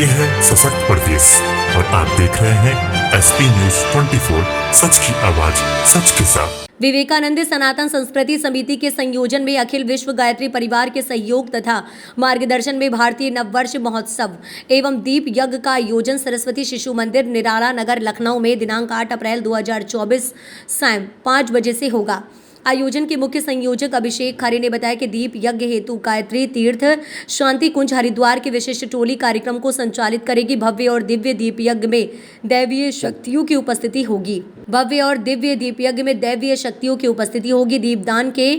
ये है सशक्त प्रदेश और आप देख रहे हैं एसपी न्यूज 24, सच की आवाज सच के साथ। विवेकानंद सनातन संस्कृति समिति के संयोजन में अखिल विश्व गायत्री परिवार के सहयोग तथा मार्गदर्शन में भारतीय नववर्ष महोत्सव एवं दीप यज्ञ का आयोजन सरस्वती शिशु मंदिर निराला नगर लखनऊ में दिनांक 8 अप्रैल 2024 शाम 5 बजे से होगा। आयोजन के मुख्य संयोजक अभिषेक खरे ने बताया कि दीप यज्ञ हेतु गायत्री तीर्थ शांति कुंज हरिद्वार की विशिष्ट टोली कार्यक्रम को संचालित करेगी। भव्य और दिव्य दीप यज्ञ में दैवीय शक्तियों की उपस्थिति होगी। दीपदान के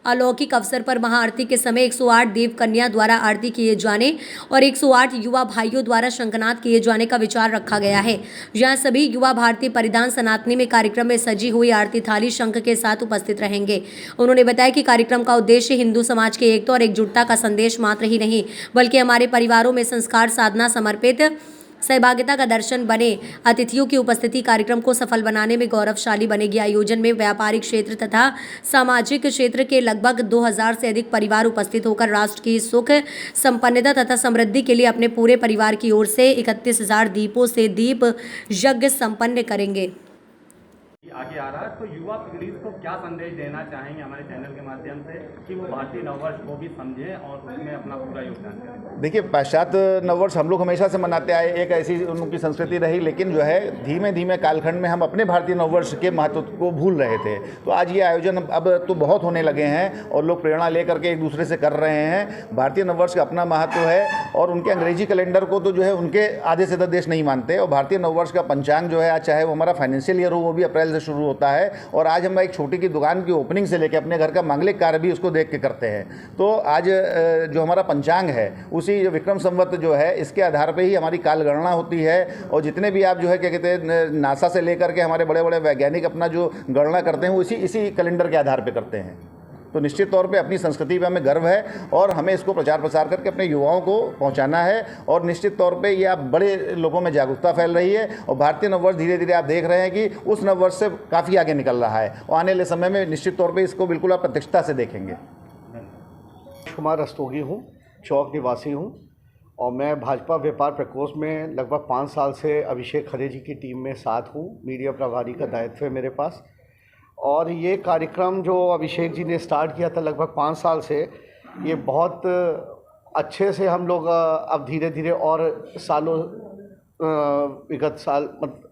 अलौकिक अवसर पर महाआरती के समय 108 देव कन्या द्वारा आरती किए जाने और 108 युवा भाइयों द्वारा शंखनाद किए जाने का विचार रखा गया है। जहां सभी युवा भारतीय परिधान सनातनी में कार्यक्रम में सजी हुई आरती थाली शंख के साथ उपस्थित रहेंगे। उन्होंने बताया कि कार्यक्रम का उद्देश्य हिंदू समाज के एकता और एकजुटता का संदेश मात्र ही नहीं बल्कि हमारे परिवारों में संस्कार साधना समर्पित सहभागिता का दर्शन बने। अतिथियों की उपस्थिति कार्यक्रम को सफल बनाने में गौरवशाली बनेगी। आयोजन में व्यापारिक क्षेत्र तथा सामाजिक क्षेत्र के लगभग 2000 से अधिक परिवार उपस्थित होकर राष्ट्र की सुख संपन्नता तथा समृद्धि के लिए अपने पूरे परिवार की ओर से 31,000 दीपों से दीप यज्ञ संपन्न करेंगे। आगे आ रहा है तो युवा पीढ़ी को क्या संदेश देना चाहेंगे हमारे चैनल के माध्यम से कि वो भारतीय नववर्ष को भी समझें और उसमें अपना पूरा योगदान करें। देखिए, पाश्चात्य नववर्ष हम लोग हमेशा से मनाते आए, एक ऐसी उनकी संस्कृति रही, लेकिन जो है धीमे धीमे कालखंड में हम अपने भारतीय नववर्ष के महत्व को भूल रहे थे। तो आज ये आयोजन अब तो बहुत होने लगे हैं और लोग प्रेरणा लेकर के एक दूसरे से कर रहे हैं। भारतीय नववर्ष का अपना महत्व है और उनके अंग्रेजी कैलेंडर को तो जो है उनके आधे से ज़्यादा देश नहीं मानते। और भारतीय नववर्ष का पंचांग जो है आज चाहे वो हमारा फाइनेंशियल ईयर हो वो भी अप्रैल से शुरू होता है। और आज हम एक छोटी की दुकान की ओपनिंग से लेकर अपने घर का मांगलिक कार्य भी उसको देख के करते हैं। तो आज जो हमारा पंचांग है उसी विक्रम संवत जो है इसके आधार पे ही हमारी काल गणना होती है। और जितने भी आप जो है क्या कहते हैं नासा से लेकर के हमारे बड़े बड़े वैज्ञानिक अपना जो गणना करते हैं वो इसी कैलेंडर के आधार पे करते हैं। तो निश्चित तौर पे अपनी संस्कृति पे हमें गर्व है और हमें इसको प्रचार प्रसार करके अपने युवाओं को पहुंचाना है। और निश्चित तौर पे ये आप बड़े लोगों में जागरूकता फैल रही है और भारतीय नववर्ष धीरे धीरे आप देख रहे हैं कि उस नववर्ष से काफ़ी आगे निकल रहा है और आने वाले समय में निश्चित तौर पर इसको बिल्कुल आप प्रत्यक्षता से देखेंगे। कुमार रस्तोगी हूँ, चौक निवासी हूँ और मैं भाजपा व्यापार प्रकोष्ठ में लगभग 5 साल से अभिषेक खरे जी की टीम में साथ हूँ। मीडिया प्रभारी का दायित्व है मेरे पास। और ये कार्यक्रम जो अभिषेक जी ने स्टार्ट किया था लगभग 5 साल से, ये बहुत अच्छे से हम लोग अब धीरे धीरे और सालों विगत साल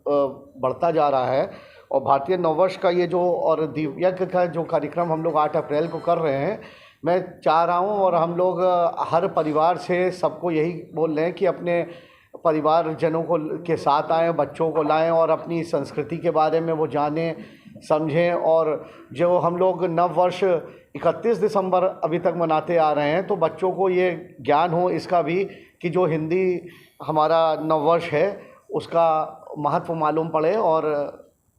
बढ़ता जा रहा है। और भारतीय नववर्ष का ये जो और दिव्यज्ञ का जो कार्यक्रम हम लोग 8 अप्रैल को कर रहे हैं, मैं चाह रहा हूँ और हम लोग हर परिवार से सबको यही बोल रहे हैं कि अपने परिवारजनों को के साथ आएँ, बच्चों को लाएं और अपनी संस्कृति के बारे में वो जानें समझें। और जो हम लोग नव वर्ष 31 दिसंबर अभी तक मनाते आ रहे हैं, तो बच्चों को ये ज्ञान हो इसका भी कि जो हिंदी हमारा नव वर्ष है उसका महत्व मालूम पड़े और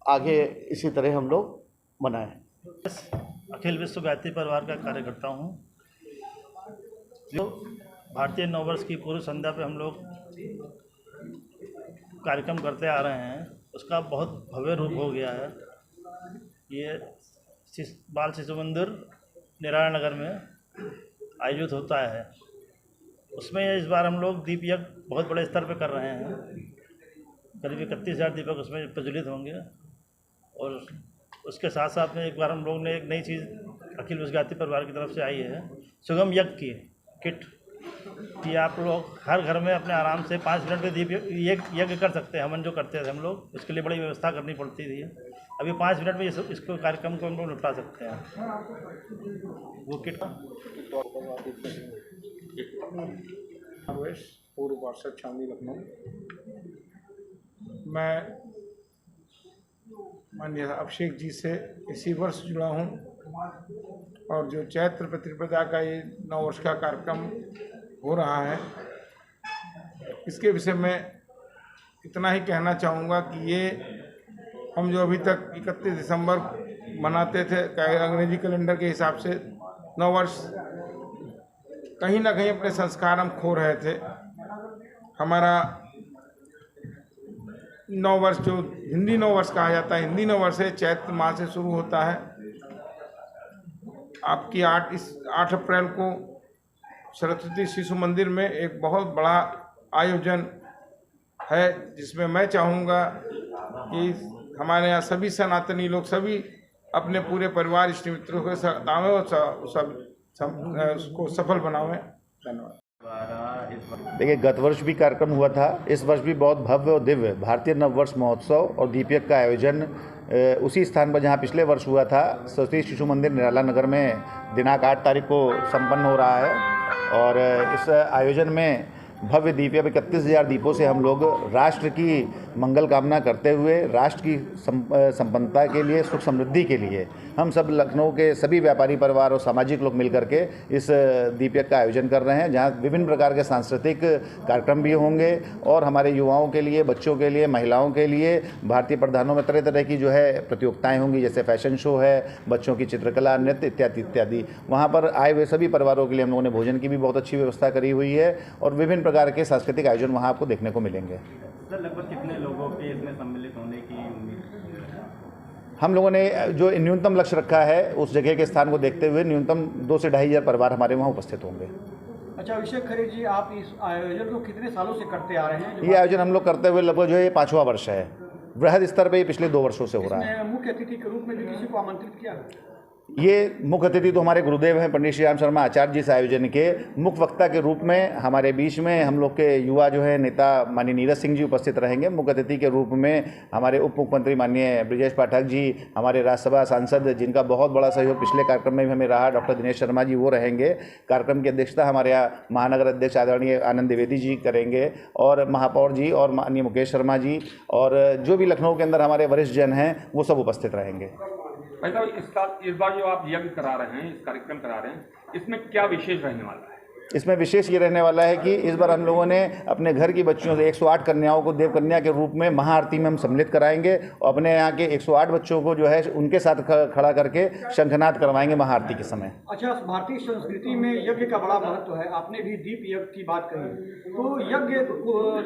आगे इसी तरह हम लोग मनाएं। अखिल विश्व गायत्री परिवार का कार्यकर्ता हूँ। जो भारतीय नववर्ष की पूर्व संध्या पे हम लोग कार्यक्रम करते आ रहे हैं, उसका बहुत भव्य रूप हो गया है। ये बाल शिशु मंदिर निराला नगर में आयोजित होता है। उसमें इस बार हम लोग दीप यज्ञ बहुत बड़े स्तर पर कर रहे हैं। करीब 31,000 दीपक उसमें प्रज्वलित होंगे। और उसके साथ साथ में एक बार हम लोग ने एक नई चीज़ अखिल विश्व गायत्री परिवार की तरफ से आई है, सुगम यज्ञ की किट, कि आप लोग हर घर में अपने आराम से 5 मिनट में दीप यज्ञ कर सकते हैं। हवन जो करते थे हम लोग, उसके लिए बड़ी व्यवस्था करनी पड़ती थी। अभी 5 मिनट में इसको कार्यक्रम को हम लोग निपटा सकते हैं। वो किट पूर्व पार्षद चांदी लखनऊ। मैं माननीय अभिषेक जी से इसी वर्ष जुड़ा हूँ और जो चैत्र प्रतिपदा का ये नववर्ष का कार्यक्रम हो रहा है, इसके विषय में इतना ही कहना चाहूँगा कि ये हम जो अभी तक 31 दिसंबर मनाते थे अंग्रेजी कैलेंडर के हिसाब से नववर्ष, कहीं ना कहीं अपने संस्कार हम खो रहे थे। हमारा नववर्ष जो हिंदी नववर्ष कहा जाता है, हिंदी नववर्ष है चैत्र माह से शुरू होता है। आपकी 8 अप्रैल को सरस्वती शिशु मंदिर में एक बहुत बड़ा आयोजन है, जिसमें मैं चाहूँगा कि हमारे यहाँ सभी सनातनी लोग सभी अपने पूरे परिवार इष्ट मित्रों के साथ आवें और उसको सफल बनावें। धन्यवाद। देखिए, गत वर्ष भी कार्यक्रम हुआ था, इस वर्ष भी बहुत भव्य और दिव्य भारतीय नववर्ष महोत्सव और दीपयज्ञ का आयोजन उसी स्थान पर जहां पिछले वर्ष हुआ था, सरस्वती शिशु मंदिर निराला नगर में दिनांक 8 तारीख को संपन्न हो रहा है। और इस आयोजन में भव्य दीप 31,000 दीपों से हम लोग राष्ट्र की मंगल कामना करते हुए, राष्ट्र की संपन्नता के लिए, सुख समृद्धि के लिए हम सब लखनऊ के सभी व्यापारी परिवार और सामाजिक लोग मिलकर के इस दीपयज्ञ का आयोजन कर रहे हैं, जहां विभिन्न प्रकार के सांस्कृतिक कार्यक्रम भी होंगे और हमारे युवाओं के लिए, बच्चों के लिए, महिलाओं के लिए भारतीय प्रधानों में तरह तरह की जो है प्रतियोगिताएँ होंगी, जैसे फैशन शो है, बच्चों की चित्रकला, नृत्य इत्यादि इत्यादि। वहाँ पर आए हुए सभी परिवारों के लिए हम लोगों ने भोजन की भी बहुत अच्छी व्यवस्था करी हुई है और विभिन्न प्रकार के सांस्कृतिक आयोजन वहाँ आपको देखने को मिलेंगे। सर, लगभग कितने लोगों के इसमें सम्मिलित होने की उम्मीद? हम लोगों ने जो न्यूनतम लक्ष्य रखा है, उस जगह के स्थान को देखते हुए न्यूनतम 2 से 2,500 परिवार हमारे वहाँ उपस्थित होंगे। अच्छा, अभिषेक खरे जी, आप इस आयोजन को कितने सालों से करते आ रहे हैं? ये आयोजन हम लोग करते हुए लगभग जो है 5वां वर्ष है। वृहद स्तर पर ये पिछले 2 वर्षों से हो रहा है। मुख्य अतिथि के रूप में भी किसी को आमंत्रित किया? ये मुख्य अतिथि तो हमारे गुरुदेव हैं पंडित श्री राम शर्मा आचार्य जी। इस आयोजन के मुख्य वक्ता के रूप में हमारे बीच में हम लोग के युवा जो है नेता माननीय नीरज सिंह जी उपस्थित रहेंगे। मुख्य अतिथि के रूप में हमारे उप मुख्यमंत्री माननीय ब्रिजेश पाठक जी, हमारे राज्यसभा सांसद जिनका बहुत बड़ा सहयोग पिछले कार्यक्रम में भी हमें रहा, डॉक्टर दिनेश शर्मा जी, वो रहेंगे। कार्यक्रम की अध्यक्षता हमारे यहाँ महानगर अध्यक्ष आदरणीय आनंद द्विवेदी जी करेंगे और महापौर जी और माननीय मुकेश शर्मा जी और जो भी लखनऊ के अंदर हमारे वरिष्ठ जन हैं वो सब उपस्थित रहेंगे। भाई साहब, इस बार जो आप यज्ञ करा रहे हैं, इस कार्यक्रम करा रहे हैं, इसमें क्या विशेष रहने वाला है? इसमें विशेष ये रहने वाला है कि इस बार हम लोगों ने अपने घर की बच्चियों से 108 कन्याओं को देव कन्या के रूप में महाआरती में हम सम्मिलित कराएंगे और अपने यहाँ के 108 बच्चों को जो है उनके साथ खड़ा करके शंखनाद करवाएंगे महाआरती के समय। अच्छा, भारतीय संस्कृति में यज्ञ का बड़ा महत्व है। आपने भी दीप यज्ञ की बात कही, तो यज्ञ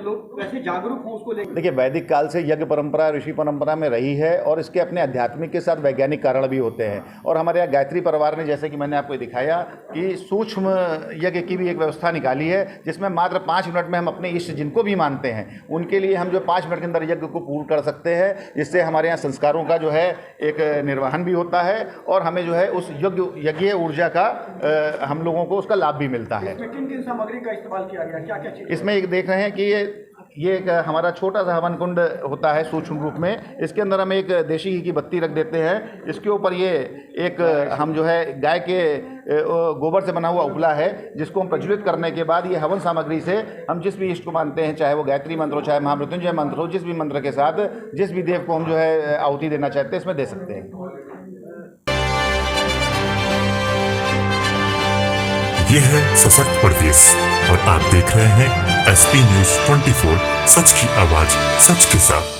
लोग वैसे जागरूक हों उसको लेकर? देखिए, वैदिक काल से यज्ञ परंपरा ऋषि परंपरा में रही है और इसके अपने आध्यात्मिक के साथ वैज्ञानिक कारण भी होते हैं। और हमारे यहाँ गायत्री परिवार ने, जैसे कि मैंने आपको दिखाया, कि सूक्ष्म यज्ञ की भी एक व्यवस्था निकाली है, जिसमें मात्र 5 मिनट में हम अपने इष्ट जिनको भी मानते हैं उनके लिए हम जो 5 मिनट के अंदर यज्ञ को पूर्ण कर सकते हैं, जिससे हमारे यहाँ संस्कारों का जो है एक निर्वहन भी होता है और हमें जो है उस यज्ञ ऊर्जा का हम लोगों को उसका लाभ भी मिलता है। इसमें किन किन सामग्री का इस्तेमाल किया गया, क्या क्या चीज़? इसमें एक देख रहे हैं कि ये एक हमारा छोटा सा हवन कुंड होता है सूक्ष्म रूप में। इसके अंदर हम एक देशी घी की बत्ती रख देते हैं। इसके ऊपर ये एक हम जो है गाय के गोबर से बना हुआ उपला है, जिसको हम प्रज्वलित करने के बाद ये हवन सामग्री से हम जिस भी इष्ट को मानते हैं, चाहे वो गायत्री मंत्र हो, चाहे महामृत्युंजय मंत्र हो, जिस भी मंत्र के साथ जिस भी देव को हम जो है आहुति देना चाहते हैं इसमें दे सकते हैं। ये है सशक्त प्रदेश और आप देख रहे हैं SP News 24, सच की आवाज सच के साथ।